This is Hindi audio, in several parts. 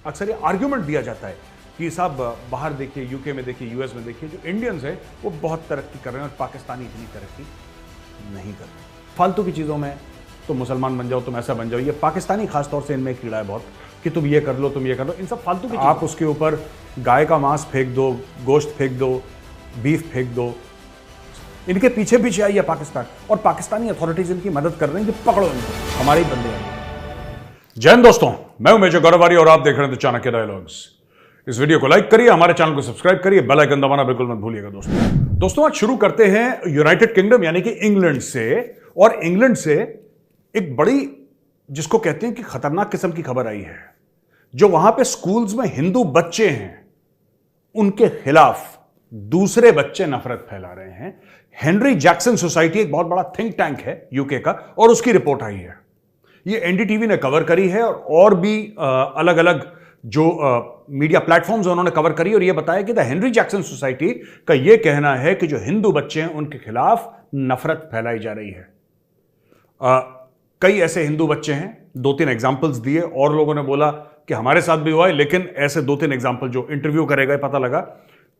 अक्सर ये आर्ग्यूमेंट दिया जाता है कि साहब बाहर देखिए, यूके में देखिए, यूएस में देखिए, जो इंडियंस हैं वो बहुत तरक्की कर रहे हैं और पाकिस्तानी इतनी तरक्की नहीं कर रहे। फालतू की चीज़ों में तुम मुसलमान बन जाओ, तुम ऐसा बन जाओ, ये पाकिस्तानी खासतौर से इनमें कीड़ा है बहुत कि तुम ये कर लो, तुम ये कर लो, इन सब फालतू की आप उसके ऊपर गाय का मांस फेंक दो, गोश्त फेंक दो, बीफ फेंक दो, इनके पीछे पीछे आई है पाकिस्तान और पाकिस्तानी अथॉरिटीज इनकी मदद कर रही हैं कि पकड़ो इनको, हमारे ही बंदे हैं। जय हिंद दोस्तों, मैं हूं मेजर गौरवारी और आप देख रहे हैं द चाणक्य डायलॉग्स। इस वीडियो को लाइक करिए, हमारे चैनल को सब्सक्राइब करिए, बेल आइकन दबाना बिल्कुल मत भूलिएगा दोस्तों। आज शुरू करते हैं यूनाइटेड किंगडम यानी कि इंग्लैंड से, और इंग्लैंड से एक बड़ी जिसको कहते हैं कि खतरनाक किस्म की खबर आई है। जो वहां पे स्कूल्स में हिंदू बच्चे हैं उनके खिलाफ दूसरे बच्चे नफरत फैला रहे हैं। हेनरी जैक्सन सोसाइटी एक बहुत बड़ा थिंक टैंक है यूके का, और उसकी रिपोर्ट आई है। ये एनडीटीवी ने कवर करी है और भी अलग अलग जो मीडिया प्लेटफॉर्म्स उन्होंने कवर करी, और ये बताया कि द हेनरी जैक्सन सोसाइटी का ये कहना है कि जो हिंदू बच्चे हैं उनके खिलाफ नफरत फैलाई जा रही है। कई ऐसे हिंदू बच्चे हैं, 2-3 एग्जाम्पल्स दिए, और लोगों ने बोला कि हमारे साथ भी हुआ है, लेकिन ऐसे 2-3 एग्जाम्पल जो इंटरव्यू करेगा पता लगा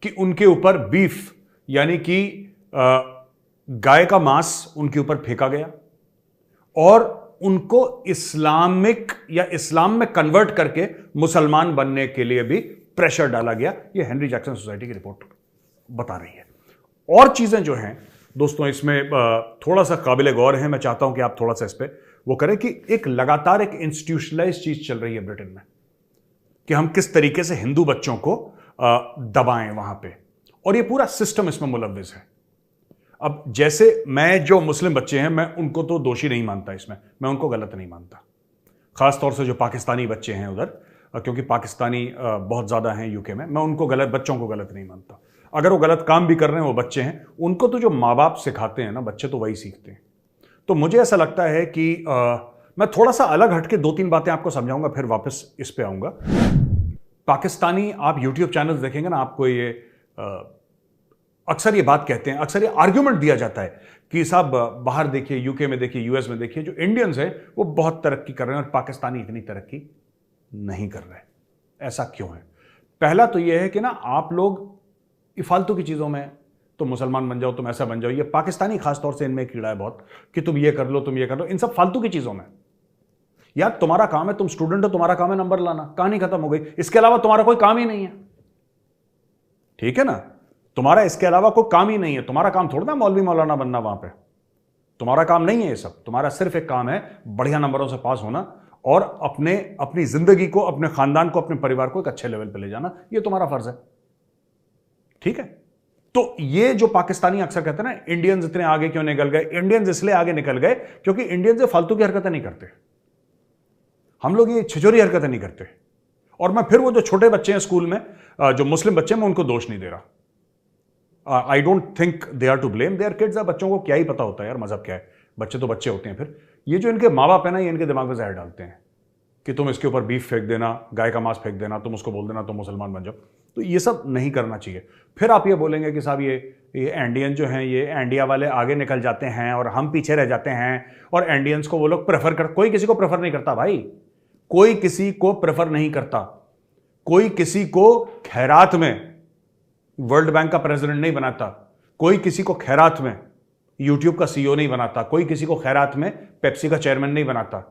कि उनके ऊपर बीफ यानी कि गाय का मांस उनके ऊपर फेंका गया और उनको इस्लामिक या इस्लाम में कन्वर्ट करके मुसलमान बनने के लिए भी प्रेशर डाला गया। ये हेनरी जैक्सन सोसाइटी की रिपोर्ट बता रही है। और चीजें जो हैं दोस्तों इसमें थोड़ा सा काबिल गौर है, मैं चाहता हूं कि आप थोड़ा सा इस पे वो करें कि एक लगातार एक इंस्टीट्यूशनलाइज चीज चल रही है ब्रिटेन में कि हम किस तरीके से हिंदू बच्चों को दबाएं वहां पे, और ये पूरा सिस्टम इसमें मुलव्विस है। अब जैसे मैं जो मुस्लिम बच्चे हैं, मैं उनको तो दोषी नहीं मानता इसमें, मैं उनको गलत नहीं मानता, खासतौर से जो पाकिस्तानी बच्चे हैं उधर, क्योंकि पाकिस्तानी बहुत ज्यादा हैं यूके में, मैं उनको बच्चों को गलत नहीं मानता। अगर वो गलत काम भी कर रहे हैं, वो बच्चे हैं, उनको तो जो माँ बाप सिखाते हैं ना, बच्चे तो वही सीखते हैं। तो मुझे ऐसा लगता है कि मैं थोड़ा सा अलग हटके 2-3 बातें आपको समझाऊंगा, फिर वापस इस पे आऊंगा। पाकिस्तानी आप यूट्यूब चैनल्स देखेंगे ना, आपको ये अक्सर ये बात कहते हैं, अक्सर ये आर्ग्यूमेंट दिया जाता है कि साहब बाहर देखिए, यूके में देखिए, यूएस में देखिए, जो इंडियंस हैं वो बहुत तरक्की कर रहे हैं और पाकिस्तानी इतनी तरक्की नहीं कर रहे। ऐसा क्यों है? पहला तो ये है कि ना, आप लोग फालतू की चीजों में तुम मुसलमान बन जाओ, तुम ऐसा बन जाओ, ये पाकिस्तानी खासतौर से इनमें कीड़ा है बहुत कि तुम ये कर लो, तुम ये कर लो, इन सब फालतू की चीजों में। यार तुम्हारा काम है, तुम स्टूडेंट हो, तुम्हारा काम है नंबर लाना, कहानी खत्म हो गई। इसके अलावा तुम्हारा कोई काम ही नहीं है, ठीक है ना? तुम्हारा इसके अलावा कोई काम ही नहीं है। तुम्हारा काम थोड़ा ना मौलवी मौलाना बनना वहां पे, तुम्हारा काम नहीं है ये सब। तुम्हारा सिर्फ एक काम है बढ़िया नंबरों से पास होना और अपनी जिंदगी को, अपने खानदान को, अपने परिवार को एक अच्छे लेवल पे ले जाना, ये तुम्हारा फर्ज है, ठीक है? तो ये जो पाकिस्तानी अक्सर कहते हैं ना, इंडियंस इतने आगे क्यों निकल गए, इंडियंस इसलिए आगे निकल गए क्योंकि इंडियंस ये फालतू की हरकतें नहीं करते। हम लोग ये छिछोरी हरकतें नहीं करते। और मैं फिर वो जो छोटे बच्चे हैं स्कूल में, जो मुस्लिम बच्चे हैं, मैं उनको दोष नहीं दे रहा। I don't think they are to blame, they are kids. बच्चों को क्या ही पता होता है यार मजहब क्या है, बच्चे तो बच्चे होते हैं। फिर ये जो इनके माँ बाप है ना, ये इनके दिमाग में जहर डालते हैं कि तुम इसके ऊपर बीफ फेंक देना, गाय का मांस फेंक देना, तुम उसको बोल देना तुम मुसलमान बन जाओ। तो ये सब नहीं करना चाहिए। फिर आप ये बोलेंगे कि साहब ये इंडियन जो हैं, ये इंडिया वाले आगे निकल जाते हैं और हम पीछे रह जाते हैं, और इंडियंस को वो लोग प्रेफर कर। कोई किसी को प्रेफर नहीं करता भाई, कोई किसी को प्रेफर नहीं करता। कोई किसी को खैरात में वर्ल्ड बैंक का प्रेसिडेंट नहीं बनाता, कोई किसी को खैरात में यूट्यूब का सीईओ नहीं बनाता, कोई किसी को खैरात में पेप्सी का चेयरमैन नहीं बनाता।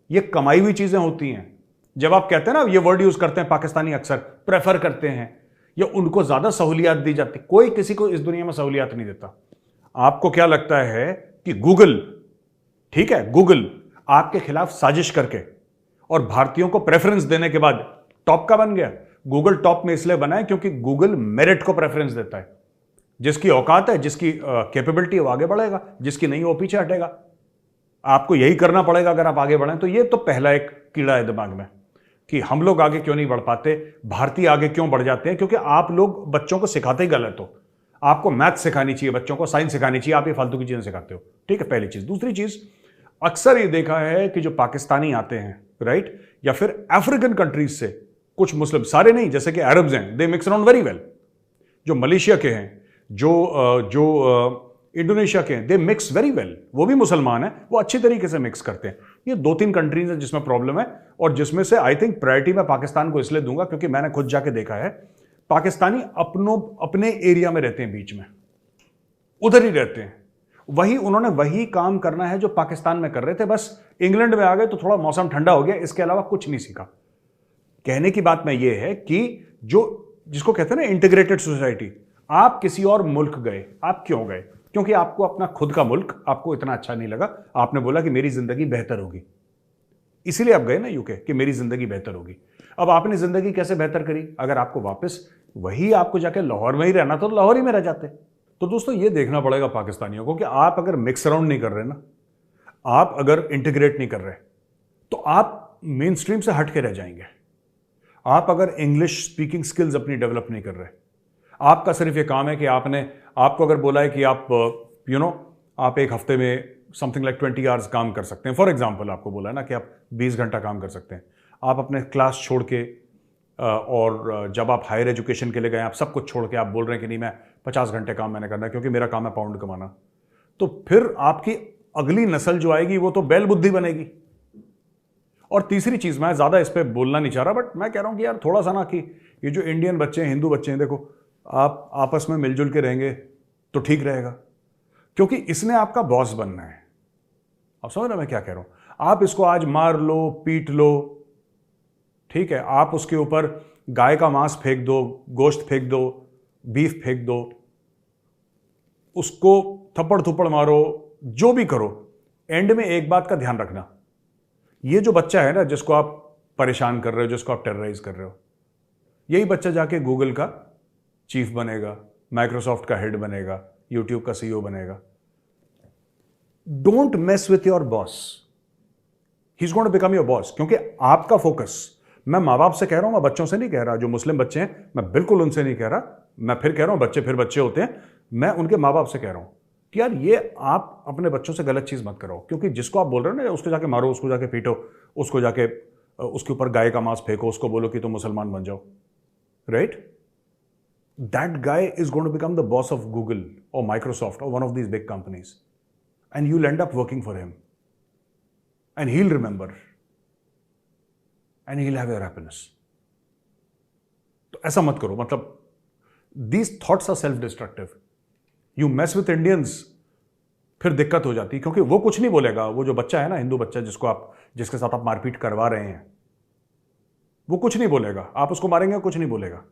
ये कमाई हुई चीजें होती हैं। जब आप कहते हैं ना, ये वर्ड यूज करते हैं पाकिस्तानी अक्सर, प्रेफर करते हैं, या उनको ज्यादा सहूलियत दी जाती। कोई किसी को इस दुनिया में सहूलियत नहीं देता। आपको क्या लगता है कि गूगल, ठीक है, गूगल आपके खिलाफ साजिश करके और भारतीयों को प्रेफरेंस देने के बाद टॉप का बन गया? गूगल टॉप में इसलिए बना है क्योंकि गूगल मेरिट को प्रेफरेंस देता है। जिसकी औकात है, जिसकी कैपेबिलिटी है, वो आगे बढ़ेगा, जिसकी नहीं वो पीछे हटेगा। आपको यही करना पड़ेगा अगर आप आगे बढ़ें। तो ये तो पहला एक कीड़ा है दिमाग में कि हम लोग आगे क्यों नहीं बढ़ पाते, भारतीय आगे क्यों बढ़ जाते हैं, क्योंकि आप लोग बच्चों को सिखाते ही गलत हो। आपको मैथ सिखानी चाहिए बच्चों को, साइंस सिखानी चाहिए, आप ये फालतू की चीजें सिखाते हो, ठीक है, पहली चीज। दूसरी चीज, अक्सर ये देखा है कि जो पाकिस्तानी आते हैं, राइट, या फिर अफ्रीकन कंट्रीज से कुछ मुस्लिम, सारे नहीं, जैसे कि अरब्स हैं, दे मिक्स अराउंड वेरी वेल। जो मलेशिया के हैं, जो इंडोनेशिया के हैं, दे मिक्स वेरी वेल, वो भी मुसलमान है, वो अच्छी तरीके से मिक्स करते हैं। ये 2-3 कंट्रीज हैं जिसमें प्रॉब्लम है, और जिसमें से आई थिंक प्रायोरिटी मैं पाकिस्तान को इसलिए दूंगा क्योंकि मैंने खुद जाके देखा है, पाकिस्तानी अपने एरिया में रहते हैं, बीच में उधर ही रहते हैं, उन्होंने वही काम करना है जो पाकिस्तान में कर रहे थे, बस इंग्लैंड में आ गए तो थोड़ा मौसम ठंडा हो गया, इसके अलावा कुछ नहीं सीखा। कहने की बात में यह है कि जिसको कहते हैं ना इंटीग्रेटेड सोसाइटी, आप किसी और मुल्क गए, आप क्यों गए? क्योंकि आपको अपना खुद का मुल्क आपको इतना अच्छा नहीं लगा, आपने बोला कि मेरी जिंदगी बेहतर होगी, इसीलिए आप गए ना यूके कि मेरी जिंदगी बेहतर होगी। अब आपने जिंदगी कैसे बेहतर करी? अगर आपको वापस वही आपको जाके लाहौर में ही रहना तो लाहौर ही में रह जाते। तो दोस्तों ये देखना पड़ेगा पाकिस्तानियों को कि आप अगर मिक्स अराउंड नहीं कर रहे ना, आप अगर इंटीग्रेट नहीं कर रहे, तो आप मेन स्ट्रीम से हट के रह जाएंगे। आप अगर इंग्लिश स्पीकिंग स्किल्स अपनी डेवलप नहीं कर रहे, आपका सिर्फ ये काम है कि आपको अगर बोला है कि आप आप एक हफ्ते में समथिंग लाइक 20 आवर्स काम कर सकते हैं, फॉर एग्जांपल आपको बोला है ना कि आप 20 घंटा काम कर सकते हैं, आप अपने क्लास छोड़ के और जब आप हायर एजुकेशन के लिए गए, आप सब कुछ छोड़ के आप बोल रहे हैं कि नहीं, मैं 50 घंटे काम मैंने करना है क्योंकि मेरा काम है पाउंड कमाना, तो फिर आपकी अगली नस्ल जो आएगी वो तो बैल बुद्धि बनेगी। और तीसरी चीज, मैं ज्यादा इस पर बोलना नहीं चाह रहा, बट मैं कह रहा हूं कि यार थोड़ा सा ना कि ये जो इंडियन बच्चे हैं, हिंदू बच्चे हैं, देखो आप आपस में मिलजुल के रहेंगे तो ठीक रहेगा, क्योंकि इसने आपका बॉस बनना है। आप समझ रहे मैं क्या कह रहा हूं? आप इसको आज मार लो, पीट लो, ठीक है, आप उसके ऊपर गाय का मांस फेंक दो, गोश्त फेंक दो, बीफ फेंक दो, उसको थप्पड़ थप्पड़ मारो, जो भी करो, एंड में एक बात का ध्यान रखना, ये जो बच्चा है ना जिसको आप परेशान कर रहे हो, जिसको आप टेरराइज कर रहे हो, यही बच्चा जाके गूगल का चीफ बनेगा, माइक्रोसॉफ्ट का हेड बनेगा, यूट्यूब का सीईओ बनेगा। Don't mess with your boss, he is going to become your boss. क्योंकि आपका फोकस, मैं मां बाप से कह रहा हूं, मैं बच्चों से नहीं कह रहा, जो मुस्लिम बच्चे हैं मैं बिल्कुल उनसे नहीं कह रहा, मैं फिर कह रहा हूं बच्चे फिर बच्चे होते हैं, मैं उनके मां बाप से कह रहा हूं कि यार ये आप अपने बच्चों से गलत चीज मत कराओ, क्योंकि जिसको आप बोल रहे हो ना उसको जाके मारो, उसको जाके पीटो, उसको जाके उसके ऊपर गाय का मांस फेंको, उसको बोलो कि तुम मुसलमान बन जाओ, right? That guy is going to become the boss of Google or Microsoft or one of these big companies, and you'll end up working for him, and he'll remember, and he'll have your happiness. तो ऐसा मत करो, मतलब these thoughts are self-destructive. You mess with Indians, फिर दिक्कत हो जाती है, क्योंकि वो कुछ नहीं बोलेगा, वो जो बच्चा है ना, हिंदू बच्चा जिसके साथ आप मारपीट करवा रहे हैं, वो कुछ नहीं बोलेगा, आप उसको मारेंगे कुछ नहीं बोलेगा,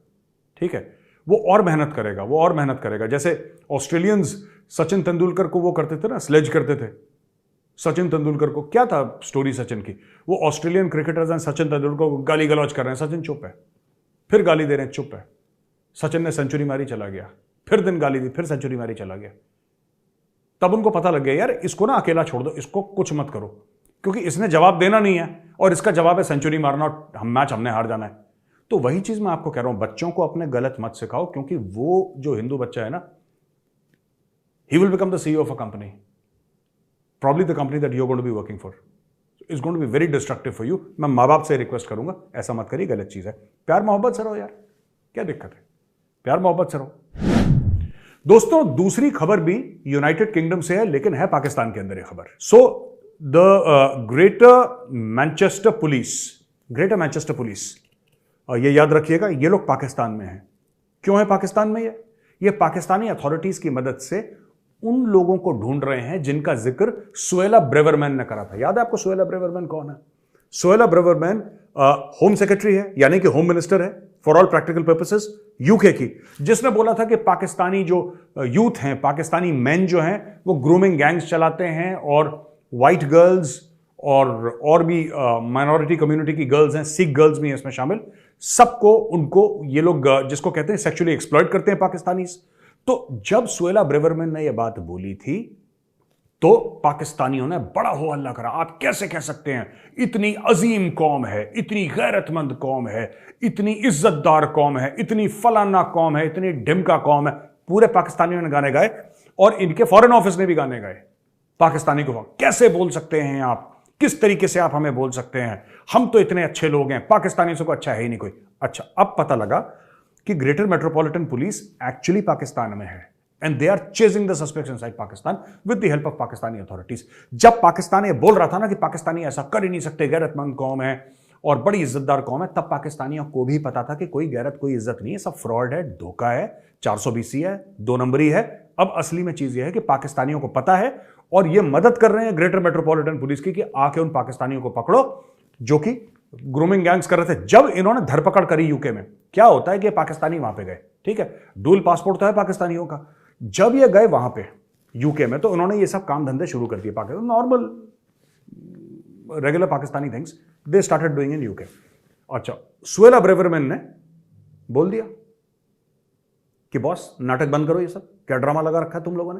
ठीक है? वो और मेहनत करेगा, वो और मेहनत करेगा। जैसे ऑस्ट्रेलियंस सचिन तेंदुलकर को वो करते थे ना, स्लेज करते थे। सचिन तेंदुलकर को क्या था स्टोरी सचिन की, वो ऑस्ट्रेलियन क्रिकेटर्स हैं, सचिन तेंदुलकर को गाली गलौज कर रहे हैं, सचिन चुप है, फिर गाली दे रहे हैं, चुप है, सचिन ने सेंचुरी मारी चला गया, फिर दिन गाली दी, फिर सेंचुरी मारी चला गया। तब उनको पता लग गया यार इसको ना अकेला छोड़ दो, इसको कुछ मत करो, क्योंकि इसने जवाब देना नहीं है और इसका जवाब है सेंचुरी मारना और मैच हमने हार जाना है। तो वही चीज मैं आपको कह रहा हूं, बच्चों को अपने गलत मत सिखाओ, क्योंकि वो जो हिंदू बच्चा है ना, he will become the CEO of a company, probably the company that you are going to be working for, is going to be very destructive for you. मैं माँ बाप से रिक्वेस्ट करूंगा, ऐसा मत करिए, गलत चीज है। प्यार मोहब्बत से रहो यार, क्या दिक्कत है, प्यार मोहब्बत से रहो। दोस्तों दूसरी खबर भी यूनाइटेड किंगडम से है, लेकिन है पाकिस्तान के अंदर ये खबर। So the greater Manchester police, ये याद रखिएगा, ये लोग पाकिस्तान में हैं। क्यों है पाकिस्तान में? ये पाकिस्तानी अथॉरिटीज की मदद से उन लोगों को ढूंढ रहे हैं जिनका जिक्र सुएला ब्रेवरमैन ने करा था। याद है आपको सुएला ब्रेवरमैन कौन है? सुएला ब्रेवरमैन होम सेक्रेटरी है, यानी कि होम मिनिस्टर है for all practical purposes UK की, जिसने बोला था कि पाकिस्तानी जो यूथ हैं, पाकिस्तानी मेन जो हैं, वो ग्रूमिंग गैंग्स चलाते हैं और वाइट गर्ल्स और भी माइनॉरिटी कम्युनिटी की गर्ल्स हैं, सिख गर्ल्स भी हैं इसमें शामिल, सबको उनको ये लोग जिसको कहते हैं सेक्सुअली एक्सप्लॉइट करते हैं पाकिस्तानी। तो जब सुएला ब्रेवरमैन ने यह बात बोली थी तो पाकिस्तानियों ने बड़ा हो हल्ला करा, आप कैसे कह सकते हैं, इतनी अजीम कौम है, इतनी गैरतमंद कौम है, इतनी इज्जतदार कौम है, इतनी फलाना कौम है, इतनी ढिमका कौम है। पूरे पाकिस्तानियों ने गाने गाए और इनके फॉरेन ऑफिस ने भी गाने गाए पाकिस्तानी को, कैसे बोल सकते हैं आप, किस तरीके से आप हमें बोल सकते हैं, हम तो इतने अच्छे लोग हैं, पाकिस्तानियों से कोई अच्छा है ही नहीं कोई। अच्छा, अब पता लगा कि greater metropolitan police actually Pakistan में है, and they are chasing the suspects inside Pakistan with the help of Pakistani authorities. जब पाकिस्तान ये बोल रहा था ना कि पाकिस्तानी ऐसा कर ही नहीं सकते, गैरतमंद कौम है और बड़ी इज्जतदार कौम है, तब पाकिस्तानियों को भी पता था कि कोई गैरत कोई इज्जत नहीं है, सब फ्रॉड है, धोखा है, 420 है, 2 नंबरी है। अब असली में चीज यह है कि पाकिस्तानियों को पता है और ये मदद कर रहे हैं ग्रेटर मेट्रोपॉलिटन पुलिस की कि आके उन पाकिस्तानियों को पकड़ो जो कि ग्रूमिंग गैंग्स कर रहे थे। जब इन्होंने धरपकड़ करी यूके में, क्या होता है कि पाकिस्तानी वहां पे गए, ठीक है, डुअल पासपोर्ट तो है पाकिस्तानियों का। जब ये गए वहां पे यूके में, तो उन्होंने ये सब काम धंधे शुरू कर दिए, Pakistan normal regular Pakistani things they started doing in UK. अच्छा, सुएला ब्रेवरमैन ने बोल दिया कि बॉस नाटक बंद करो, ये सब क्या ड्रामा लगा रखा है तुम लोगों ने।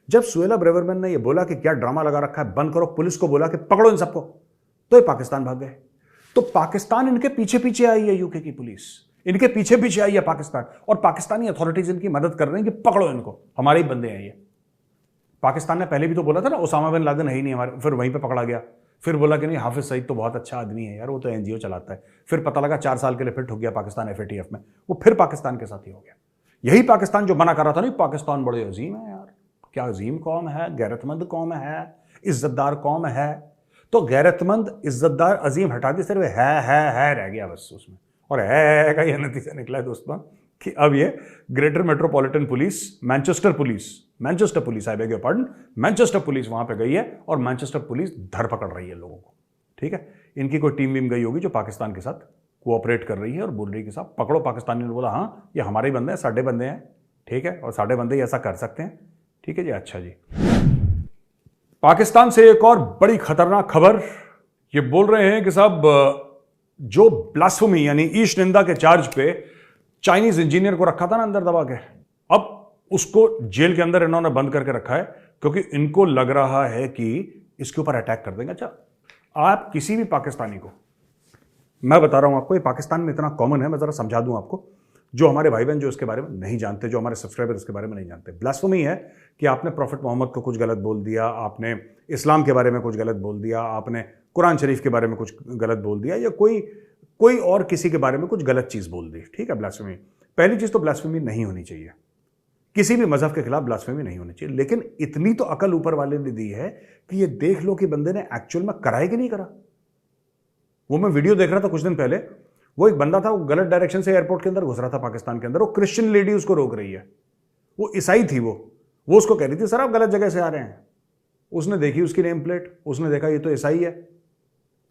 जब सुएला ब्रेवरमैन ने ये बोला कि क्या ड्रामा लगा रखा है, बंद करो, पुलिस को बोला कि पकड़ो इन सबको, तो ये पाकिस्तान भाग गए। तो पाकिस्तान इनके पीछे पीछे आई है, यूके की पुलिस इनके पीछे पीछे आई है पाकिस्तान, और पाकिस्तानी अथॉरिटीज इनकी मदद कर रही हैं कि पकड़ो इनको, हमारे ही बंदे हैं ये। पाकिस्तान ने पहले भी तो बोला था ना ओसामा बिन लादेन है ही नहीं हमारे, फिर वहीं पे पकड़ा गया। फिर बोला कि नहीं हाफिज सईद तो बहुत अच्छा आदमी है यार, वो तो एनजीओ चलाता है। फिर पता लगा 4 साल के लिए फिर ठुक गया पाकिस्तान एफएटीएफ में, वो फिर पाकिस्तान के साथ ही हो गया। यही पाकिस्तान जो मना कर रहा था, नहीं पाकिस्तान बड़े अजीम है यार, क्या अजीम कौम है, गैरतमंद कौम है, इज्जतदार कौम है। तो गैरतमंद इज्जतदार अजीम हटा दी, सिर्फ है रह गया बस उसमें। और है का यह नतीजा निकला है दोस्तों कि अब ये greater metropolitan police, Manchester police I beg your pardon, Manchester police वहां पे गई है और मैनचेस्टर पुलिस धर पकड़ रही है लोगों को, ठीक है। इनकी कोई टीम वीम गई होगी जो पाकिस्तान के साथ कोऑपरेट कर रही है और बोल रही है कि साहब पकड़ो। पाकिस्तानी ने बोला हाँ ये हमारे ही बंदे हैं, साढ़े बंदे हैं, ठीक है, और साढ़े बंदे ही ऐसा कर सकते हैं, ठीक है जी, अच्छा जी। पाकिस्तान से एक और बड़ी खतरनाक खबर, ये बोल रहे हैं कि साहब जो ब्लास्फेमी यानी ईश निंदा के चार्ज पे चाइनीज इंजीनियर को रखा था ना अंदर दबा के, अब उसको जेल के अंदर इन्होंने बंद करके रखा है क्योंकि इनको लग रहा है कि इसके ऊपर अटैक कर देंगे। अच्छा, आप किसी भी पाकिस्तानी को, मैं बता रहा हूं आपको, ये पाकिस्तान में इतना कॉमन है, मैं जरा समझा दूं आपको, जो हमारे भाई बहन जो इसके बारे में नहीं जानते, जो हमारे सब्सक्राइबर इसके बारे में नहीं जानते। ब्लास्फेमी है कि आपने प्रॉफिट मोहम्मद को कुछ गलत बोल दिया, आपने इस्लाम के बारे में कुछ गलत बोल दिया, आपने कुरान शरीफ के बारे में कुछ गलत बोल दिया, या कोई और किसी के बारे में कुछ गलत चीज बोल दी, ठीक है, ब्लास्फेमी। पहली चीज तो ब्लास्फेमी नहीं होनी चाहिए, किसी भी मजहब के खिलाफ ब्लास्फेमी नहीं होनी चाहिए। लेकिन इतनी तो अकल ऊपर वाले ने दी है कि ये देख लो कि बंदे ने एक्चुअल में करा है कि नहीं करा। वो मैं वीडियो देख रहा था कुछ दिन पहले, वो एक बंदा था, वो गलत डायरेक्शन से एयरपोर्ट के अंदर घुस रहा था पाकिस्तान के अंदर, वो क्रिश्चियन लेडी उसको रोक रही है, वो ईसाई थी, वो उसको कह रही थी सर आप गलत जगह से आ रहे हैं। उसने देखी उसकी नेम प्लेट, उसने देखा ये तो ईसाई है,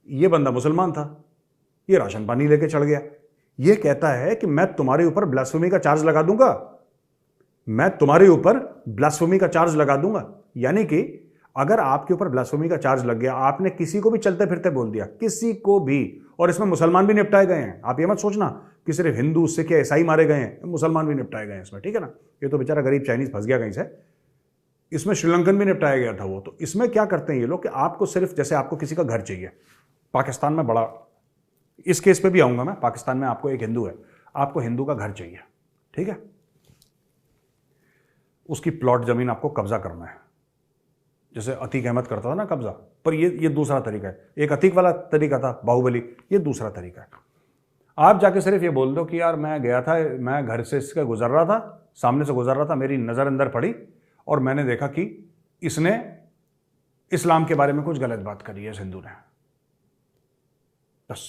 ये बंदा मुसलमान था, ये राशन पानी लेके चढ़ गया। ये कहता है कि मैं तुम्हारे ऊपर ब्लास्फेमी का चार्ज लगा दूंगा, मैं तुम्हारे ऊपर ब्लास्फेमी का चार्ज लगा दूंगा। यानी कि अगर आपके ऊपर ब्लास्फेमी का चार्ज लग गया, आपने किसी को भी चलते फिरते बोल दिया, किसी को भी, और इसमें मुसलमान भी निपटाए गए हैं, आप ये मत सोचना कि सिर्फ हिंदू सिख या ईसाई मारे गए हैं, मुसलमान भी निपटाए गए हैं इसमें, ठीक है ना। ये तो बेचारा गरीब चाइनीज फंस गया कहीं से, इसमें श्रीलंकन भी निपटाया गया था वो। तो इसमें क्या करते हैं ये लोग कि आपको सिर्फ, जैसे आपको किसी का घर चाहिए, पाकिस्तान में बड़ा, इस केस पे भी आऊंगा मैं, पाकिस्तान में आपको एक हिंदू है, आपको हिंदू का घर चाहिए, ठीक है, उसकी प्लॉट जमीन आपको कब्जा करना है, जैसे अतीक अहमद करता था ना कब्जा, पर ये दूसरा तरीका है। एक अतीक वाला तरीका था बाहुबली, ये दूसरा तरीका है। आप जाके सिर्फ ये बोल दो कि यार मैं गया था, मैं घर से इसका गुजर रहा था, सामने से गुजर रहा था, मेरी नज़र अंदर पड़ी और मैंने देखा कि इसने इस्लाम के बारे में कुछ गलत बात करी है इस हिंदू ने, बस।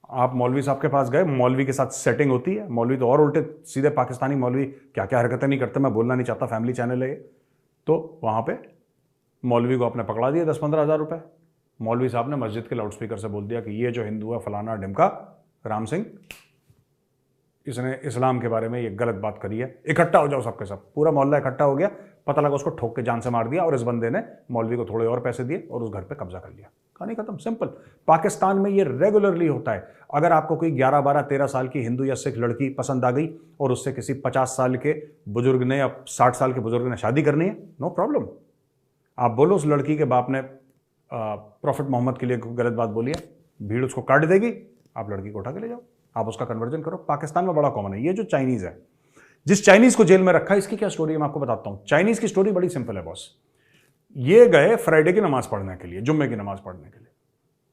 आप मौलवी साहब के पास गए, मौलवी के साथ सेटिंग होती है, मौलवी तो और उल्टे सीधे पाकिस्तानी मौलवी क्या क्या हरकतें नहीं करते, मैं बोलना नहीं चाहता, फैमिली चैनल है। तो वहाँ पे मौलवी को आपने पकड़ा दिया 10-15 हज़ार रुपये। मौलवी साहब ने मस्जिद के लाउडस्पीकर से बोल दिया कि ये जो हिंदू है फलाना ढिमका राम सिंह, इसने इस्लाम के बारे में ये गलत बात करी है, इकट्ठा हो जाओ सबके सब। पूरा मोहल्ला इकट्ठा हो गया, पता लगा उसको ठोक के जान से मार दिया और इस बंदे ने मौलवी को थोड़े और पैसे दिए और उस घर पे कब्जा कर लिया, कहानी खत्म, सिंपल। पाकिस्तान में ये रेगुलरली होता है। अगर आपको कोई 11, 12, 13 साल की हिंदू या सिख लड़की पसंद आ गई और उससे किसी 50 साल के बुजुर्ग ने या 60 साल के बुजुर्ग ने शादी करनी है, नो प्रॉब्लम। आप बोलो उस लड़की के बाप ने प्रॉफिट मोहम्मद के लिए गलत बात बोली है, भीड़ उसको काट देगी, आप लड़की को उठा के ले जाओ, आप उसका कन्वर्जन करो। पाकिस्तान में बड़ा कॉमन है। ये जो चाइनीज है, जिस चाइनीज को जेल में रखा है, इसकी क्या स्टोरी है मैं आपको बताता हूं। चाइनीज की स्टोरी बड़ी सिंपल है बॉस। ये गए फ्राइडे की नमाज पढ़ने के लिए, जुम्मे की नमाज पढ़ने के लिए,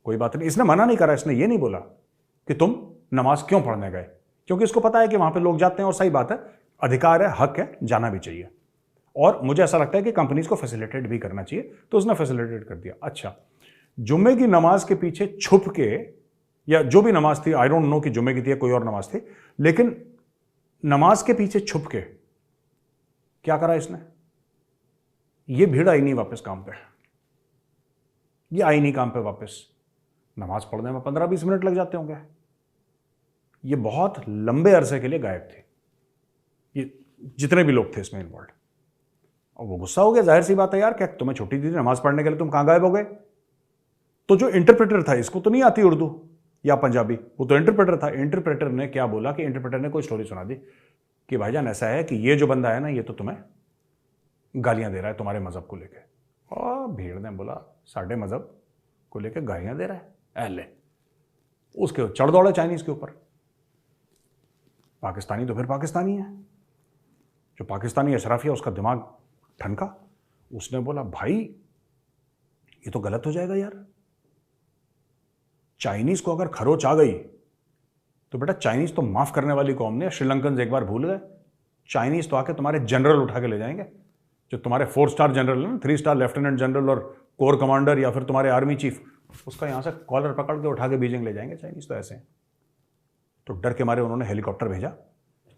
कोई बात नहीं, इसने मना नहीं करा, इसने ये नहीं बोला कि तुम नमाज क्यों पढ़ने गए, क्योंकि इसको पता है कि वहां पे लोग जाते हैं और सही बात है, अधिकार है, हक है, जाना भी चाहिए। और मुझे ऐसा लगता है कि कंपनीज को फैसिलिटेट भी करना चाहिए, तो उसने फैसिलिटेट कर दिया। अच्छा, जुम्मे की नमाज के पीछे छुप के, या जो भी नमाज थी, आई डोंट नो कि जुम्मे की थी या कोई और नमाज थी, लेकिन नमाज के पीछे छुप के क्या करा इसने? ये भीड़ आई नहीं वापस काम पे, ये आई नहीं काम पे वापस। नमाज पढ़ने में 15-20 मिनट लग जाते होंगे। ये बहुत लंबे अरसे के लिए गायब थे, ये जितने भी लोग थे इसमें इन्वॉल्व। और वो गुस्सा हो गया, जाहिर सी बात है यार, क्या तुम्हें छुट्टी दी थी नमाज पढ़ने के लिए, तुम कहां गायब हो गए? तो जो इंटरप्रेटर था, इसको तो नहीं आती उर्दू या पंजाबी, वो तो इंटरप्रेटर था। इंटरप्रेटर ने क्या बोला कि इंटरप्रेटर ने कोई स्टोरी सुना दी कि भाईजान ऐसा है कि ये जो बंदा है ना, ये तो तुम्हें गालियां दे रहा है तुम्हारे मजहब को लेकर। और भीड़ ने बोला साढ़े मजहब को लेकर गालियां दे रहा है, अहले। उसके चढ़ दौड़े चाइनीज के ऊपर। पाकिस्तानी तो फिर पाकिस्तानी है, जो पाकिस्तानी अशराफिया उसका दिमाग ठनका। उसने बोला भाई ये तो गलत हो जाएगा यार, चाइनीज को अगर खरोच आ गई तो बेटा चाइनीज तो माफ करने वाली कौम नहीं है। श्रीलंकन एक बार भूल गए, चाइनीज तो आके तुम्हारे जनरल उठा के ले जाएंगे, जो तुम्हारे 4 स्टार जनरल है, 3 स्टार लेफ्टिनेंट जनरल और कोर कमांडर या फिर तुम्हारे आर्मी चीफ, उसका यहां से कॉलर पकड़ के उठा के बीजिंग ले जाएंगे चाइनीज तो ऐसे। तो डर के मारे उन्होंने हेलीकॉप्टर भेजा,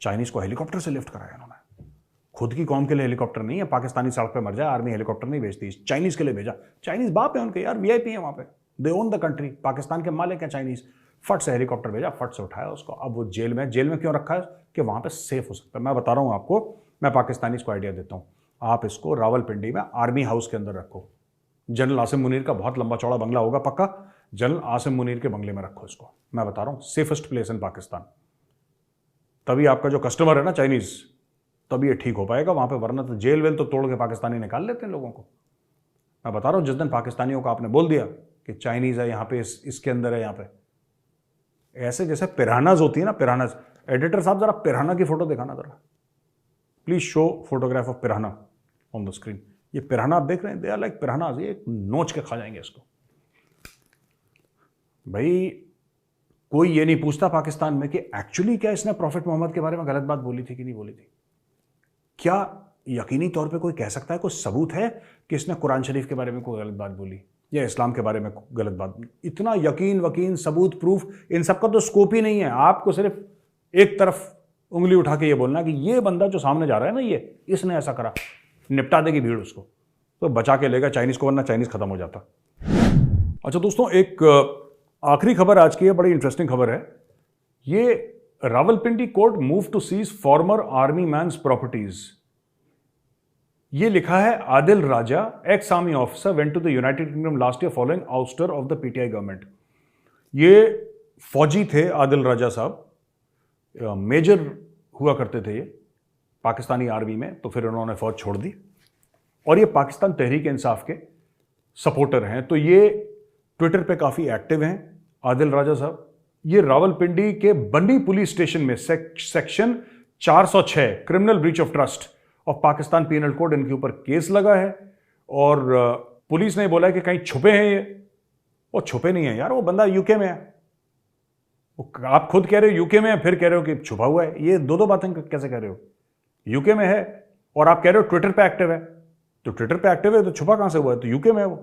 चाइनीज को हेलीकॉप्टर से लिफ्ट कराया उन्होंने। खुद की कौम के लिए हेलीकॉप्टर नहीं है, पाकिस्तानी सड़क पे मर जाए आर्मी हेलीकॉप्टर नहीं भेजती, चाइनीज के लिए भेजा। चाइनीज बाप है उनके यार, वीआईपी है वहां पे, दे ओन द कंट्री, पाकिस्तान के मालिक है चाइनीज। फट से हेलीकॉप्टर भेजा, फट से उठाया उसको। अब वो जेल में क्यों रखा है? कि वहां पे सेफ हो सकता है। मैं बता रहा हूं आपको, मैं पाकिस्तानी को आइडिया देता हूं, आप इसको रावलपिंडी में आर्मी हाउस के अंदर रखो। जनरल आसिम मुनीर का बहुत लंबा चौड़ा बंगला होगा पक्का, जनरल आसिम मुनीर के बंगले में रखो इसको। मैं बता रहा हूं सेफेस्ट प्लेस इन पाकिस्तान। तभी आपका जो कस्टमर है ना चाइनीज, तभी ये ठीक हो पाएगा वहां पे, वरना तो जेल वेल तो तोड़ के पाकिस्तानी निकाल लेते हैं लोगों को। मैं बता रहा हूं, जिस दिन पाकिस्तानियों को आपने बोल दिया कि चाइनीज है यहाँ पे, इसके अंदर है यहाँ पे, ऐसे जैसे पिरानाज होती है ना, पिरानाज। एडिटर साहब जरा पिराना की फोटो दिखाना जरा, please show photograph of पिराना on the screen. ये पिराना आप देख रहे हैं, दे आर लाइक पिरानाज, ये नोच के खा जाएंगे इसको। भाई कोई ये नहीं पूछता पाकिस्तान में कि एक्चुअली क्या इसने प्रॉफिट मोहम्मद के बारे में गलत बात बोली थी कि नहीं बोली थी। क्या यकीनी तौर पे कोई कह सकता है, कोई सबूत है कि इसने कुरान शरीफ के बारे में कोई गलत बात बोली या इस्लाम के बारे में गलत बात? इतना यकीन वकीन सबूत प्रूफ इन सबका तो स्कोप ही नहीं है। आपको सिर्फ एक तरफ उंगली उठा के ये बोलना कि ये बंदा जो सामने जा रहा है ना, ये इसने ऐसा करा, निपटा देगी भीड़ उसको, तो बचा के लेगा चाइनीज को, वरना चाइनीज खत्म हो जाता। अच्छा दोस्तों, एक आखिरी खबर आज की है, बड़ी इंटरेस्टिंग खबर है ये। Rawalpindi court move to seize former army man's properties. ये लिखा है Adil Raja, ex army officer, went to the United Kingdom last year following ouster of the PTI government. ये फौजी थे आदिल राजा साहब, मेजर हुआ करते थे ये पाकिस्तानी आर्मी में, तो फिर उन्होंने फौज छोड़ दी और ये पाकिस्तान तहरीक इंसाफ के सपोर्टर हैं। तो ये ट्विटर पे काफी एक्टिव हैं आदिल राजा साहब। ये रावलपिंडी के बन्नी पुलिस स्टेशन में section 406 criminal breach of trust of Pakistan penal code, इनके ऊपर केस लगा है। और पुलिस ने बोला है कि कहीं छुपे हैं ये। वो छुपे नहीं है यार, वो बंदा यूके में है। आप खुद कह रहे हो यूके में है, फिर कह रहे हो कि छुपा हुआ है। ये दो बातें कैसे कह रहे हो? यूके में है और आप कह रहे हो ट्विटर पे एक्टिव है, तो ट्विटर पे एक्टिव है तो छुपा कहां से हुआ है? तो यूके में है वो।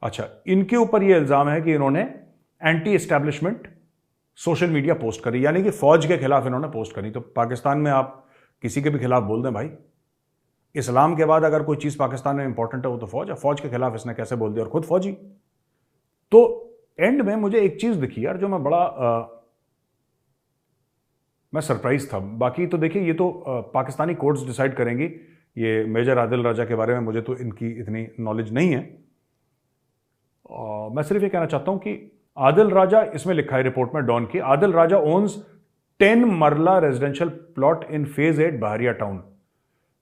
अच्छा, इनके ऊपर ये इल्जाम है कि इन्होंने anti establishment social media post करी, यानी कि फौज के खिलाफ इन्होंने पोस्ट करी। तो पाकिस्तान में आप किसी के भी खिलाफ बोल दें भाई, इस्लाम के बाद अगर कोई चीज पाकिस्तान में इंपॉर्टेंट है वो तो फौज है। फौज के खिलाफ इसने कैसे बोल दिया, और खुद फौजी। तो एंड में मुझे एक चीज दिखी यार, जो मैं बड़ा मैं सरप्राइज था। बाकी तो देखिए, ये तो पाकिस्तानी कोर्ट्स डिसाइड करेंगी। ये मेजर आदिल राजा के बारे में मुझे तो इनकी इतनी नॉलेज नहीं है। मैं सिर्फ ये कहना चाहता हूं कि आदिल राजा, इसमें लिखा है रिपोर्ट में डॉन की, आदिल राजा ओन्स 10 मरला residential plot in phase 8 Bahria town.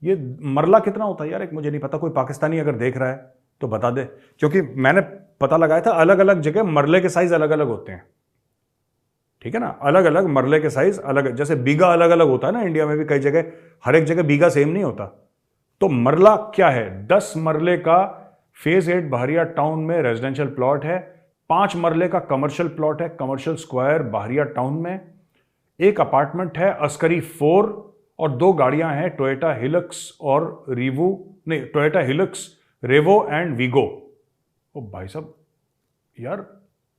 ये मरला कितना होता है यार, एक मुझे नहीं पता। कोई पाकिस्तानी अगर देख रहा है तो बता दे, क्योंकि मैंने पता लगाया था अलग अलग जगह मरले के साइज अलग अलग होते हैं। ठीक है ना, अलग अलग मरले के साइज अलग, जैसे बीघा अलग अलग होता है ना, इंडिया में भी कई जगह, हर एक जगह बीघा सेम नहीं होता। तो मरला क्या है? 10 मरले का फेज 8 बहरिया टाउन में रेजिडेंशियल प्लॉट है, 5 मरले का कमर्शियल प्लॉट है कमर्शियल स्क्वायर बहरिया टाउन में, एक अपार्टमेंट है अस्करी 4 और 2 गाड़ियां हैं टोयोटा हिलक्स और रीवो, नहीं टोयोटा हिलक्स, रेवो एंड वीगो। ओ भाई साहब यार,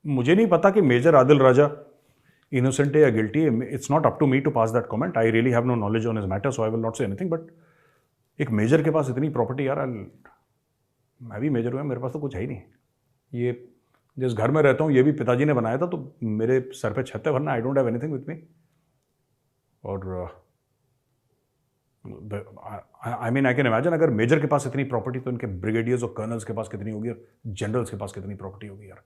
मुझे नहीं पता कि मेजर आदिल राजा इनोसेंट है या गिल्टी है। It's not up to me to pass that comment. I really have no knowledge on his matter, so I will not say anything. But एक मेजर के पास इतनी प्रॉपर्टी यार, मैं भी मेजर हुआ, मेरे पास तो कुछ है ही नहीं। ये जिस घर में रहता हूँ ये भी पिताजी ने बनाया था, तो मेरे सर पे छत है, वरना I don't have anything with me. और I mean I can imagine अगर मेजर के पास इतनी प्रॉपर्टी तो इनके ब्रिगेडियर्स और कर्नल्स के पास कितनी होगी, और जनरल्स के पास कितनी प्रॉपर्टी होगी यार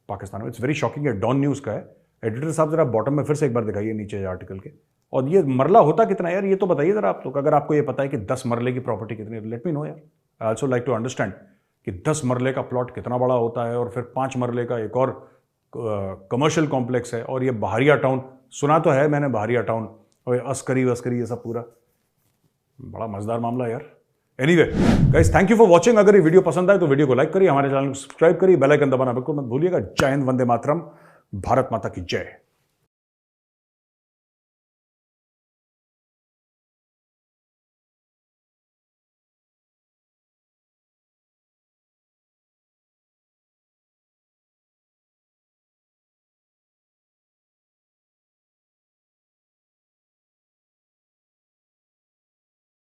पाकिस्तान में। इट्स वेरी शॉकिंग है। डॉन न्यूज़ का है। एडिटर साहब जरा बॉटम में फिर से एक बार दिखाइए नीचे आर्टिकल के। और ये मरला होता कितना है यार, ये तो बताइए जरा आप लोग। अगर आपको ये पता है कि 10 मरले की प्रॉपर्टी कितनी है, लेट मी नो यार। I also like to understand कि 10 मरले का प्लॉट कितना बड़ा होता है, और फिर 5 मरले का एक और कमर्शियल कॉम्प्लेक्स है, और ये बहारिया टाउन, सुना तो है मैंने बहारिया टाउन, और अस्करी वस्करी ये सब पूरा बड़ा मजेदार मामला है यार। Anyway guys, thank you for watching. अगर ये वीडियो पसंद आए तो वीडियो को लाइक करिए, हमारे चैनल को सब्सक्राइब करिए, बेल आइकन दबाना बिल्कुल मत भूलिएगा। जय हिंद, वंदे मातरम, भारत माता की जय।